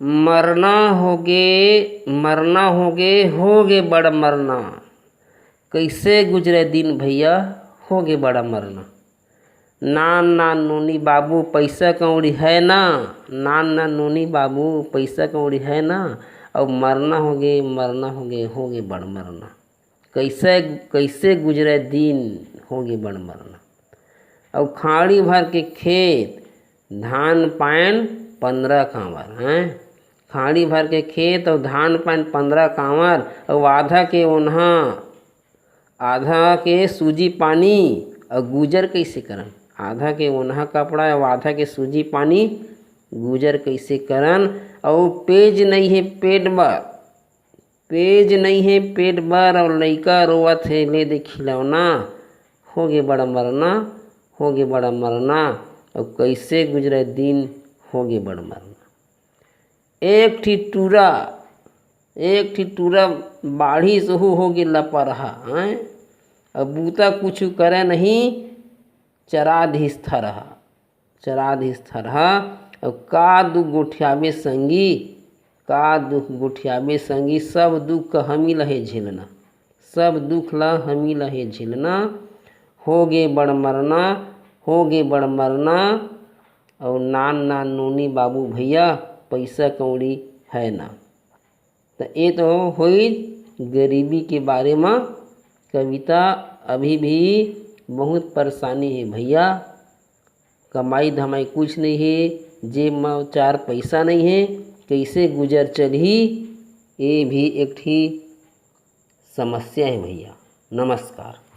मरना होगे बड़ मरना। कैसे गुजरे दिन भैया होगे बड़ा मरना। नान नोनी बाबू पैसा कौड़ी है ना, नान नोनी बाबू पैसा कौड़ी है ना, और मरना होगे बड़ मरना। कैसे गुजरे दिन होगे बड़ मरना। और खाड़ी भर के खेत धान पान 15 कांवर हैं। खाड़ी भर के खेत और धान पान 15 कांवर, और आधा के ओन्हा आधा के सूजी पानी। और गुजर कैसे करन, आधा के ओन्हा कपड़ा और आधा के सूजी पानी, गुजर कैसे करन। और पेज नहीं है पेट भर, और लइका रोवत है ले दे खिलौना। होगे बड़ा मरना। और कैसे गुजरे दिन होगे बड़ मरना। एक ठी टूरा बाढ़ी सहू होगे लपरहा हैं। अब बूता कुछ करे नहीं, चराधिस्थ रहा। और का दुख गोठियाबे संगी, सब दुख हमी लहे झेलना। होगे बड़ मरना। और नान नोनी बाबू भैया पैसा कौड़ी है ना। तो ये तो हुई गरीबी के बारे में कविता। अभी भी बहुत परेशानी है भैया, कमाई धमाई कुछ नहीं है, जेब में 4 पैसा नहीं है, कैसे गुजर चलही, ये भी एक ठी समस्या है भैया। नमस्कार।